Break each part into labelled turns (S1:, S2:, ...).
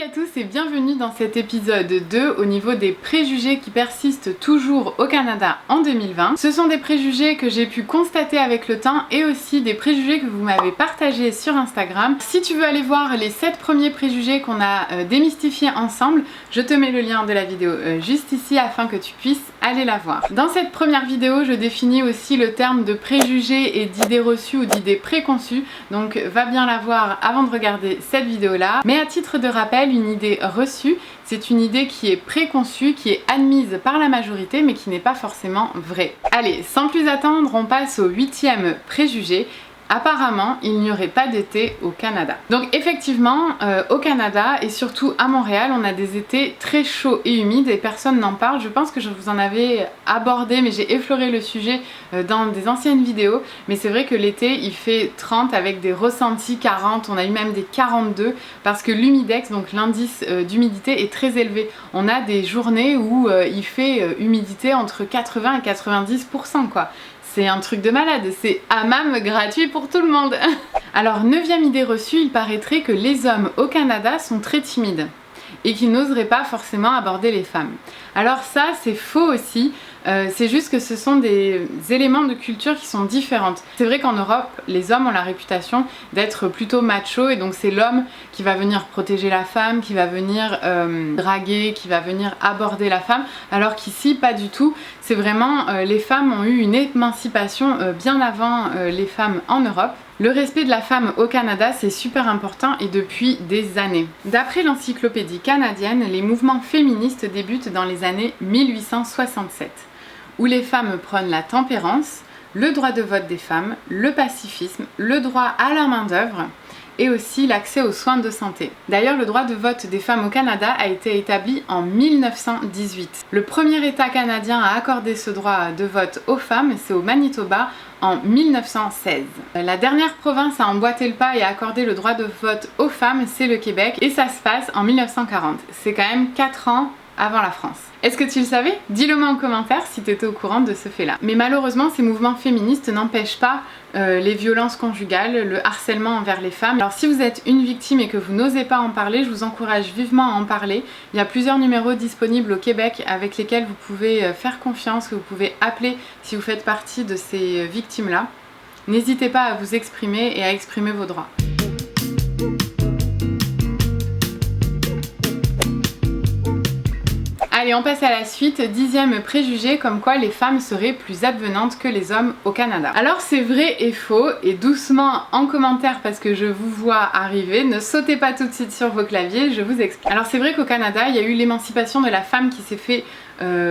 S1: Salut à tous et bienvenue dans cet épisode 2 au niveau des préjugés qui persistent toujours au Canada en 2020. Ce sont des préjugés que j'ai pu constater avec le temps et aussi des préjugés que vous m'avez partagés sur Instagram. Si tu veux aller voir les 7 premiers préjugés qu'on a démystifiés ensemble, je te mets le lien de la vidéo juste ici afin que tu puisses aller la voir. Dans cette première vidéo, je définis aussi le terme de préjugés et d'idées reçues ou d'idées préconçues, donc va bien la voir avant de regarder cette vidéo là. Mais à titre de rappel, une idée reçue, c'est une idée qui est préconçue, qui est admise par la majorité mais qui n'est pas forcément vraie. Allez, sans plus attendre, on passe au 8e préjugé. Apparemment, il n'y aurait pas d'été au Canada. Donc effectivement, au Canada et surtout à Montréal, on a des étés très chauds et humides et personne n'en parle. Je pense que je vous en avais abordé, mais j'ai effleuré le sujet dans des anciennes vidéos. Mais c'est vrai que l'été, il fait 30 avec des ressentis 40, on a eu même des 42 parce que l'humidex, donc l'indice d'humidité est très élevé. On a des journées où il fait humidité entre 80 et 90% quoi. C'est un truc de malade, c'est hammam gratuit pour tout le monde. Alors 9e idée reçue, il paraîtrait que les hommes au Canada sont très timides et qu'ils n'oseraient pas forcément aborder les femmes. Alors ça c'est faux aussi, c'est juste que ce sont des éléments de culture qui sont différentes. C'est vrai qu'en Europe, les hommes ont la réputation d'être plutôt macho et donc c'est l'homme qui va venir protéger la femme, qui va venir draguer, qui va venir aborder la femme, alors qu'ici pas du tout. C'est vraiment, les femmes ont eu une émancipation bien avant les femmes en Europe. Le respect de la femme au Canada, c'est super important et depuis des années. D'après l'encyclopédie canadienne, les mouvements féministes débutent dans les années 1867, où les femmes prônent la tempérance, le droit de vote des femmes, le pacifisme, le droit à la main-d'œuvre et aussi l'accès aux soins de santé. D'ailleurs, le droit de vote des femmes au Canada a été établi en 1918. Le premier État canadien à accorder ce droit de vote aux femmes, c'est au Manitoba en 1916. La dernière province à emboîter le pas et à accorder le droit de vote aux femmes, c'est le Québec et ça se passe en 1940. C'est quand même 4 ans avant la France. Est-ce que tu le savais? Dis-le moi en commentaire si tu étais au courant de ce fait-là. Mais malheureusement, ces mouvements féministes n'empêchent pas les violences conjugales, le harcèlement envers les femmes. Alors si vous êtes une victime et que vous n'osez pas en parler, je vous encourage vivement à en parler. Il y a plusieurs numéros disponibles au Québec avec lesquels vous pouvez faire confiance, que vous pouvez appeler si vous faites partie de ces victimes-là. N'hésitez pas à vous exprimer et à exprimer vos droits. Allez, on passe à la suite, 10e préjugé comme quoi les femmes seraient plus advenantes que les hommes au Canada. Alors c'est vrai et faux, et doucement en commentaire parce que je vous vois arriver, ne sautez pas tout de suite sur vos claviers, je vous explique. Alors c'est vrai qu'au Canada, il y a eu l'émancipation de la femme qui s'est fait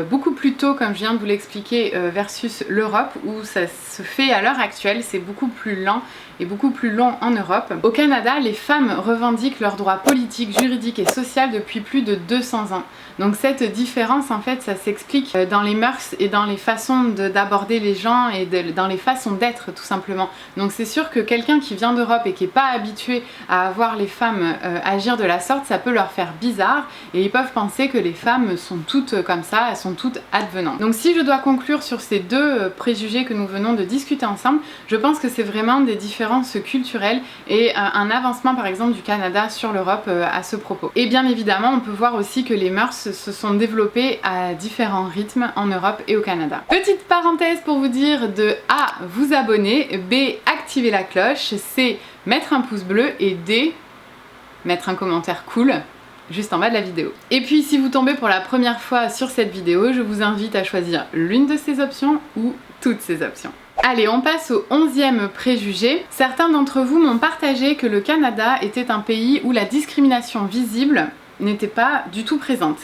S1: beaucoup plus tôt, comme je viens de vous l'expliquer, versus l'Europe où ça se fait à l'heure actuelle, c'est beaucoup plus lent et beaucoup plus long en Europe. Au Canada, les femmes revendiquent leurs droits politiques, juridiques et sociaux depuis plus de 200 ans. Donc cette différence, en fait, ça s'explique dans les mœurs et dans les façons d'aborder les gens et dans les façons d'être, tout simplement. Donc c'est sûr que quelqu'un qui vient d'Europe et qui n'est pas habitué à voir les femmes agir de la sorte, ça peut leur faire bizarre et ils peuvent penser que les femmes sont toutes comme ça, elles sont toutes advenantes. Donc si je dois conclure sur ces deux préjugés que nous venons de discuter ensemble, je pense que c'est vraiment des différences culturelles et un avancement par exemple du Canada sur l'Europe à ce propos. Et bien évidemment, on peut voir aussi que les mœurs se sont développées à différents rythmes en Europe et au Canada. Petite parenthèse pour vous dire de A, vous abonner, B, activer la cloche, C, mettre un pouce bleu et D, mettre un commentaire cool juste en bas de la vidéo. Et puis si vous tombez pour la première fois sur cette vidéo, je vous invite à choisir l'une de ces options ou toutes ces options. Allez, on passe au 11e préjugé. Certains d'entre vous m'ont partagé que le Canada était un pays où la discrimination visible n'était pas du tout présente.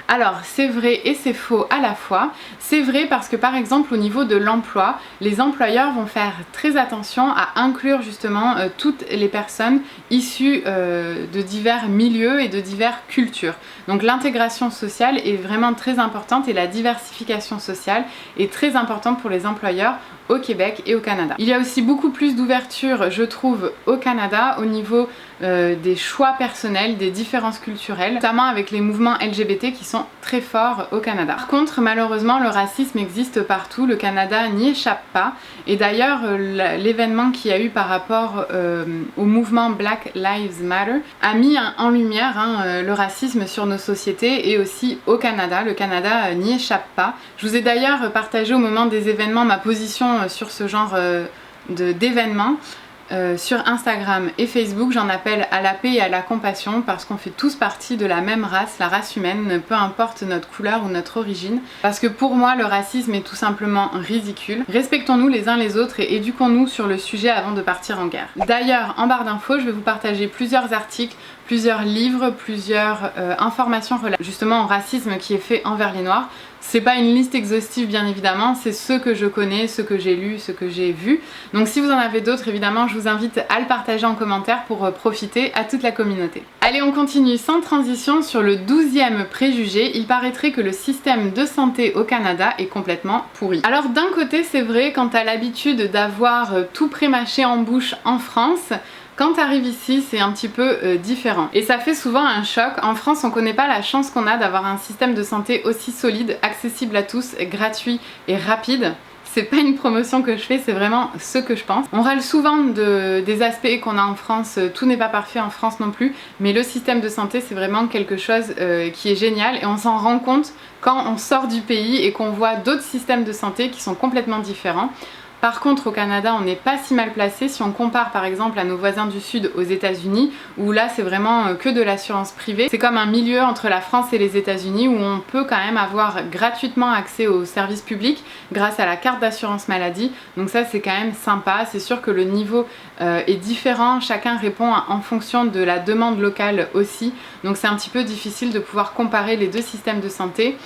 S1: Alors c'est vrai et c'est faux à la fois. C'est vrai parce que par exemple au niveau de l'emploi, les employeurs vont faire très attention à inclure justement toutes les personnes issues de divers milieux et de diverses cultures. Donc l'intégration sociale est vraiment très importante et la diversification sociale est très importante pour les employeurs au Québec et au Canada. Il y a aussi beaucoup plus d'ouverture, je trouve, au Canada au niveau des choix personnels, des différences culturelles, notamment avec les mouvements LGBT qui sont très forts au Canada. Par contre, malheureusement, le racisme existe partout, le Canada n'y échappe pas. Et d'ailleurs, l'événement qu'il y a eu par rapport au mouvement Black Lives Matter a mis en lumière le racisme sur nos sociétés et aussi au Canada. Le Canada n'y échappe pas. Je vous ai d'ailleurs partagé au moment des événements ma position sur ce genre d'événements. Sur Instagram et Facebook, j'en appelle à la paix et à la compassion parce qu'on fait tous partie de la même race, la race humaine, peu importe notre couleur ou notre origine. Parce que pour moi, le racisme est tout simplement ridicule. Respectons-nous les uns les autres et éduquons-nous sur le sujet avant de partir en guerre. D'ailleurs, en barre d'infos, je vais vous partager plusieurs articles, plusieurs livres, plusieurs informations relatives justement au racisme qui est fait envers les Noirs. C'est pas une liste exhaustive bien évidemment, c'est ceux que je connais, ceux que j'ai lus, ceux que j'ai vus. Donc si vous en avez d'autres, évidemment, je vous invite à le partager en commentaire pour profiter à toute la communauté. Allez, on continue sans transition sur le 12e préjugé. Il paraîtrait que le système de santé au Canada est complètement pourri. Alors d'un côté, c'est vrai, quand t'as l'habitude d'avoir tout pré-mâché en bouche en France, quand t'arrives ici, c'est un petit peu différent. Et ça fait souvent un choc. En France, on connaît pas la chance qu'on a d'avoir un système de santé aussi solide, accessible à tous, gratuit et rapide. C'est pas une promotion que je fais, c'est vraiment ce que je pense. On râle souvent des aspects qu'on a en France, tout n'est pas parfait en France non plus, mais le système de santé c'est vraiment quelque chose qui est génial et on s'en rend compte quand on sort du pays et qu'on voit d'autres systèmes de santé qui sont complètement différents. Par contre, au Canada, on n'est pas si mal placé si on compare par exemple à nos voisins du Sud aux États-Unis, où là c'est vraiment que de l'assurance privée. C'est comme un milieu entre la France et les États-Unis où on peut quand même avoir gratuitement accès aux services publics grâce à la carte d'assurance maladie. Donc ça c'est quand même sympa. C'est sûr que le niveau est différent, chacun répond en fonction de la demande locale aussi. Donc c'est un petit peu difficile de pouvoir comparer les deux systèmes de santé.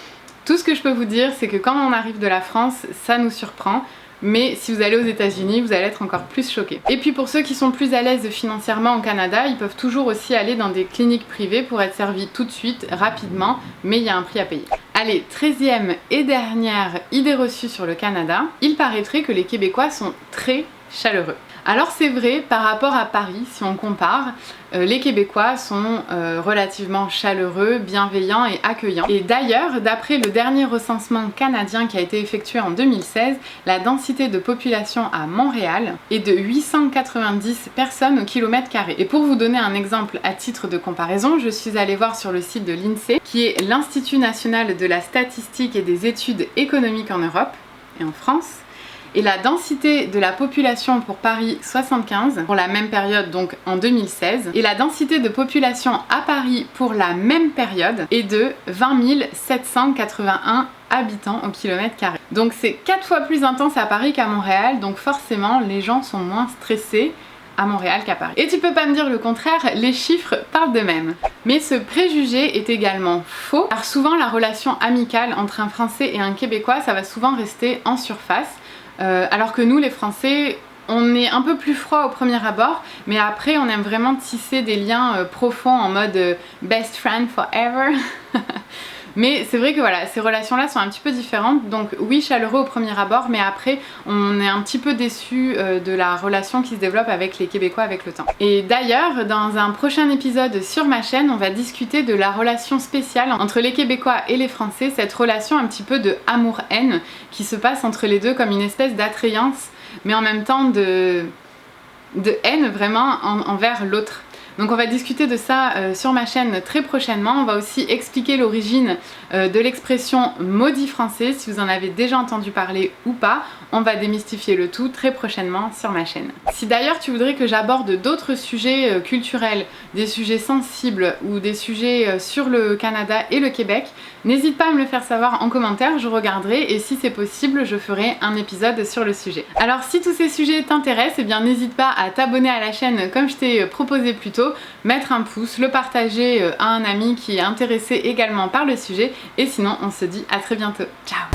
S1: Tout ce que je peux vous dire, c'est que quand on arrive de la France, ça nous surprend. Mais si vous allez aux États-Unis, vous allez être encore plus choqués. Et puis pour ceux qui sont plus à l'aise financièrement au Canada, ils peuvent toujours aussi aller dans des cliniques privées pour être servis tout de suite, rapidement, mais il y a un prix à payer. Allez, 13e et dernière idée reçue sur le Canada, il paraîtrait que les Québécois sont très chaleureux. Alors c'est vrai, par rapport à Paris, si on compare, les Québécois sont relativement chaleureux, bienveillants et accueillants. Et d'ailleurs, d'après le dernier recensement canadien qui a été effectué en 2016, la densité de population à Montréal est de 890 personnes au kilomètre carré. Et pour vous donner un exemple à titre de comparaison, je suis allée voir sur le site de l'INSEE, qui est l'Institut national de la statistique et des études économiques en Europe et en France. Et la densité de la population pour Paris 75, pour la même période donc en 2016, et la densité de population à Paris pour la même période est de 20 781 habitants au kilomètre carré. Donc c'est 4 fois plus intense à Paris qu'à Montréal, donc forcément les gens sont moins stressés à Montréal qu'à Paris. Et tu peux pas me dire le contraire, les chiffres parlent d'eux-mêmes. Mais ce préjugé est également faux, car souvent la relation amicale entre un Français et un Québécois, ça va souvent rester en surface. Alors que nous les Français on est un peu plus froid au premier abord, mais après on aime vraiment tisser des liens profonds en mode best friend forever. Mais c'est vrai que voilà, ces relations-là sont un petit peu différentes, donc oui, chaleureux au premier abord, mais après on est un petit peu déçu de la relation qui se développe avec les Québécois avec le temps. Et d'ailleurs, dans un prochain épisode sur ma chaîne, on va discuter de la relation spéciale entre les Québécois et les Français, cette relation un petit peu de amour-haine qui se passe entre les deux comme une espèce d'attrayance, mais en même temps de haine vraiment envers l'autre. Donc on va discuter de ça sur ma chaîne très prochainement. On va aussi expliquer l'origine de l'expression maudit français, si vous en avez déjà entendu parler ou pas. On va démystifier le tout très prochainement sur ma chaîne. Si d'ailleurs tu voudrais que j'aborde d'autres sujets culturels, des sujets sensibles ou des sujets sur le Canada et le Québec, n'hésite pas à me le faire savoir en commentaire, je regarderai et si c'est possible, je ferai un épisode sur le sujet. Alors si tous ces sujets t'intéressent, eh bien n'hésite pas à t'abonner à la chaîne comme je t'ai proposé plus tôt, mettre un pouce, le partager à un ami qui est intéressé également par le sujet et sinon on se dit à très bientôt. Ciao!